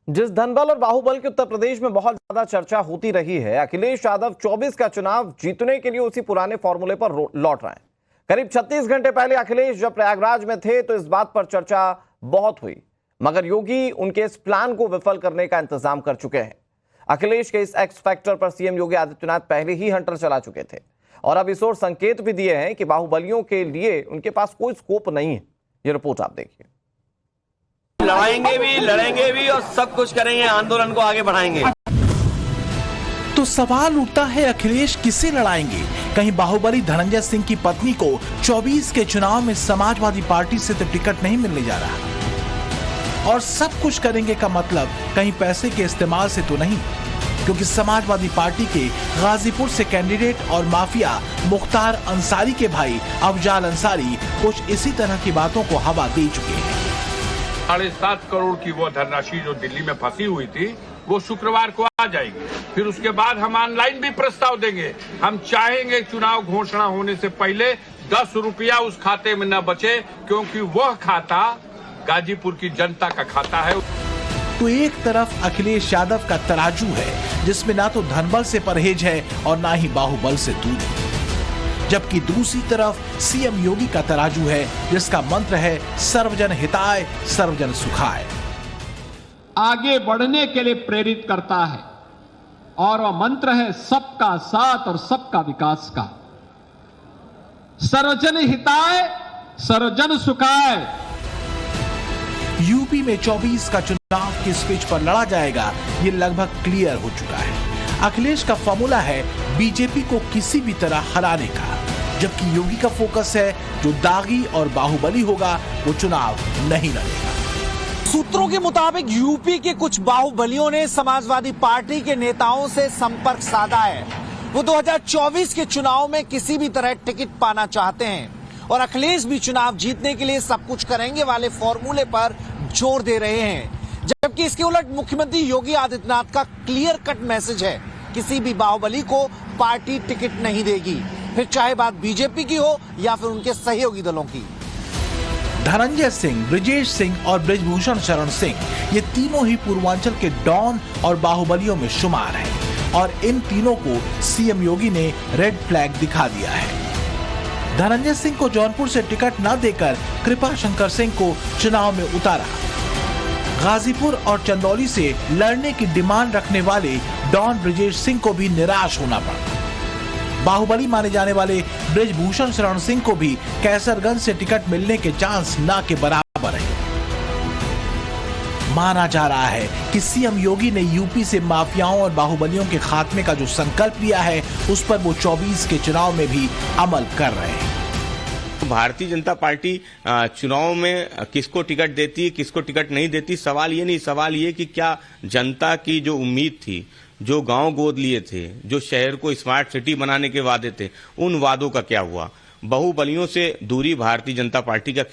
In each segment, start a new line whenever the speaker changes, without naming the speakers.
जिस धनबल और बाहुबल की उत्तर प्रदेश में बहुत ज्यादा चर्चा होती रही है, अखिलेश यादव 24 का चुनाव जीतने के लिए उसी पुराने फॉर्मूले पर लौट रहे हैं। करीब 36 घंटे पहले अखिलेश जब प्रयागराज में थे तो इस बात पर चर्चा बहुत हुई, मगर योगी उनके इस प्लान को विफल करने का इंतजाम कर चुके हैं। अखिलेश के इस एक्स फैक्टर पर सीएम योगी आदित्यनाथ पहले ही हंटर चला चुके थे और अब इस ओर संकेत भी दिए हैं कि बाहुबलियों के लिए उनके पास कोई स्कोप नहीं है। ये रिपोर्ट आप देखिए।
लड़ाएंगे भी, लड़ेंगे भी और सब कुछ करेंगे, आंदोलन को आगे बढ़ाएंगे।
तो सवाल उठता है, अखिलेश किसे लड़ाएंगे? कहीं बाहुबली धनंजय सिंह की पत्नी को 24 के चुनाव में समाजवादी पार्टी से तो टिकट नहीं मिलने जा रहा। और सब कुछ करेंगे का मतलब कहीं पैसे के इस्तेमाल से तो नहीं, क्योंकि समाजवादी पार्टी के गाजीपुर से कैंडिडेट और माफिया मुख्तार अंसारी के भाई अफजाल अंसारी कुछ इसी तरह की बातों को हवा दे चुके हैं।
7.5 करोड़ की वो धनराशि जो दिल्ली में फंसी हुई थी वो शुक्रवार को आ जाएगी। फिर उसके बाद हम ऑनलाइन भी प्रस्ताव देंगे। हम चाहेंगे चुनाव घोषणा होने से पहले 10 रुपया उस खाते में न बचे, क्योंकि वह खाता गाजीपुर की जनता का खाता है।
तो एक तरफ अखिलेश यादव का तराजू है जिसमें ना तो धनबल से परहेज है और ना ही बाहुबल से दूरी, जबकि दूसरी तरफ सीएम योगी का तराजू है जिसका मंत्र है सर्वजन हिताय सर्वजन सुखाय।
आगे बढ़ने के लिए प्रेरित करता है और वह मंत्र है सबका साथ और सबका विकास का। सर्वजन हिताय सर्वजन सुखाय।
यूपी में 24 का चुनाव किस पिच पर लड़ा जाएगा ये लगभग क्लियर हो चुका है। अखिलेश का फॉर्मूला है बीजेपी को किसी भी तरह हराने का, जबकि योगी का फोकस है जो दागी और बाहुबली होगा वो चुनाव नहीं लड़ेगा।
सूत्रों के मुताबिक यूपी के कुछ बाहुबलियों ने समाजवादी पार्टी के नेताओं से संपर्क साधा है। वो 2024 के चुनाव में किसी भी तरह टिकट पाना चाहते हैं और अखिलेश भी चुनाव जीतने के लिए सब कुछ करेंगे वाले फॉर्मूले पर जोर दे रहे हैं। जबकि इसके उलट मुख्यमंत्री योगी आदित्यनाथ का क्लियर कट मैसेज है, किसी भी बाहुबली को पार्टी टिकट नहीं देगी, फिर चाहे बात बीजेपी की हो या फिर उनके सहयोगी दलों की।
धनंजय सिंह, ब्रिजेश सिंह और ब्रिजभूषण शरण सिंह ये तीनों ही पूर्वांचल के डॉन और बाहुबलियों में शुमार हैं और इन तीनों को सीएम योगी ने रेड फ्लैग दिखा दिया है। धनंजय सिंह को जौनपुर से टिकट न देकर कृपा शंकर सिंह को चुनाव में उतारा। गाजीपुर और चंदौली से लड़ने की डिमांड रखने वाले डॉन ब्रिजेश सिंह को भी निराश होना पड़ा। बाहुबली माने जाने वाले ब्रिजभूषण शरण सिंह को भी कैसरगंज से टिकट मिलने के चांस ना के बराबर है। माना जा रहा है कि सीएम योगी ने यूपी से माफियाओं और बाहुबलियों के खात्मे का जो संकल्प लिया है उस पर वो 24 के चुनाव में भी अमल कर रहे हैं।
भारतीय जनता पार्टी चुनाव में किसको टिकट देती है, किसको टिकट नहीं देती, सवाल ये नहीं, सवाल ये कि क्या जनता की जो उम्मीद थी, जो गांव गोद लिए थे, जो शहर को स्मार्ट सिटी बनाने के वादे थे, उन वादों का क्या हुआ? बाहुबलियों से दूरी भारतीय जनता पार्टी का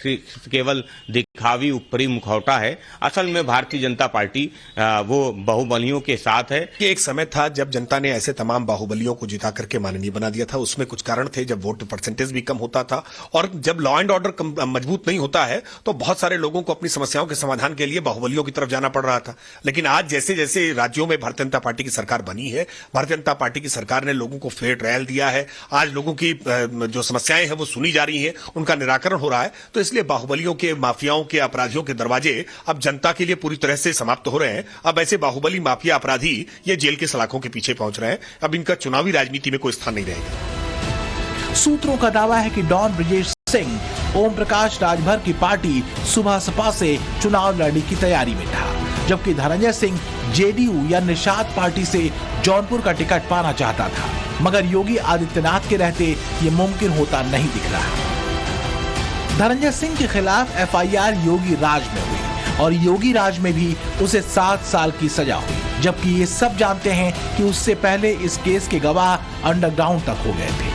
केवल दिखावी ऊपरी मुखौटा है। असल में भारतीय जनता पार्टी वो बाहुबलियों के साथ है।
ये एक समय था जब जनता ने ऐसे तमाम बाहुबलियों को जिता करके माननीय बना दिया था। उसमें कुछ कारण थे, जब वोट परसेंटेज भी कम होता था और जब लॉ एंड ऑर्डर मजबूत नहीं होता है तो बहुत सारे लोगों को अपनी समस्याओं के समाधान के लिए बाहुबलियों की तरफ जाना पड़ रहा था। लेकिन आज जैसे जैसे राज्यों में भारतीय जनता पार्टी की सरकार बनी है, भारतीय जनता पार्टी की सरकार ने लोगों को फेयर ट्रायल दिया है। आज लोगों की जो समस्याएं है वो सुनी जा रही है, उनका निराकरण हो रहा है। तो इसलिए बाहुबलियों के, माफियाओं के, अपराधियों के दरवाजे अब जनता के लिए पूरी तरह से समाप्त हो रहे हैं। अब ऐसे बाहुबली, माफिया, अपराधी ये जेल के सलाखों के पीछे पहुंच रहे हैं। अब इनका चुनावी राजनीति में कोई स्थान नहीं रहेगा।
सूत्रों का दावा है कि डॉन ब्रिजेश सिंह ओम प्रकाश राजभर की पार्टी सुबह सपा से चुनाव लड़ने की तैयारी में था, जबकि धनंजय सिंह जेडीयू या निषाद पार्टी से जौनपुर का टिकट पाना चाहता था, मगर योगी आदित्यनाथ के रहते ये मुमकिन होता नहीं दिख रहा। धनंजय सिंह के खिलाफ एफआईआर योगी राज में हुई और योगी राज में भी उसे 7 साल की सजा हुई, जबकि ये सब जानते हैं कि उससे पहले इस केस के गवाह अंडरग्राउंड तक हो गए थे।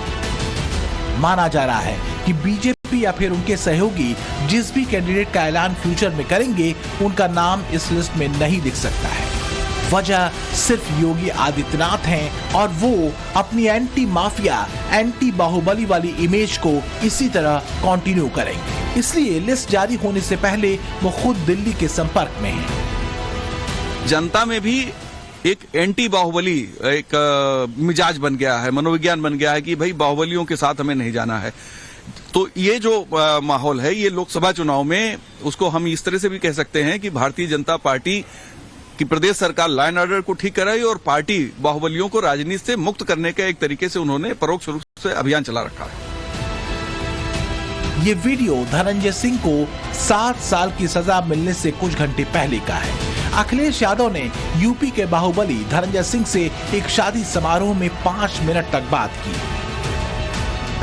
माना जा रहा है कि बीजेपी या फिर उनके सहयोगी जिस भी कैंडिडेट का ऐलान फ्यूचर में करेंगे उनका नाम इस लिस्ट में नहीं दिख सकता है। वजह सिर्फ योगी आदित्यनाथ हैं और वो अपनी एंटी माफिया, एंटी बाहुबली वाली इमेज को इसी तरह कंटिन्यू करेंगे। इसलिए लिस्ट जारी होने से पहले वो खुद दिल्ली के संपर्क में हैं।
जनता में भी एक एंटी बाहुबली एक मिजाज बन गया है, मनोविज्ञान बन गया है कि भाई बाहुबलियों के साथ हमें नहीं जाना है। तो ये जो माहौल है, ये लोकसभा चुनाव में उसको हम इस तरह से भी कह सकते हैं कि भारतीय जनता पार्टी की प्रदेश सरकार लॉ एंड ऑर्डर को ठीक कराई और पार्टी बाहुबलियों को राजनीति से मुक्त करने का एक तरीके से उन्होंने परोक्ष रूप से अभियान चला रखा है।
ये वीडियो धनंजय सिंह को 7 साल की सजा मिलने से कुछ घंटे पहले का है। अखिलेश यादव ने यूपी के बाहुबली धनंजय सिंह से एक शादी समारोह में 5 मिनट तक बात की।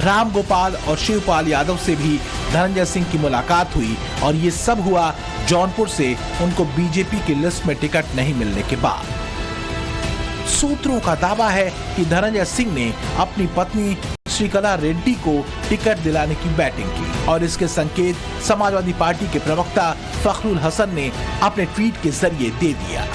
राम गोपाल और शिवपाल यादव से भी धनंजय सिंह की मुलाकात हुई और ये सब हुआ जौनपुर से उनको बीजेपी की लिस्ट में टिकट नहीं मिलने के बाद। सूत्रों का दावा है कि धनंजय सिंह ने अपनी पत्नी श्रीकला रेड्डी को टिकट दिलाने की बैटिंग की और इसके संकेत समाजवादी पार्टी के प्रवक्ता फखरुल हसन ने अपने ट्वीट के जरिए दे दिया।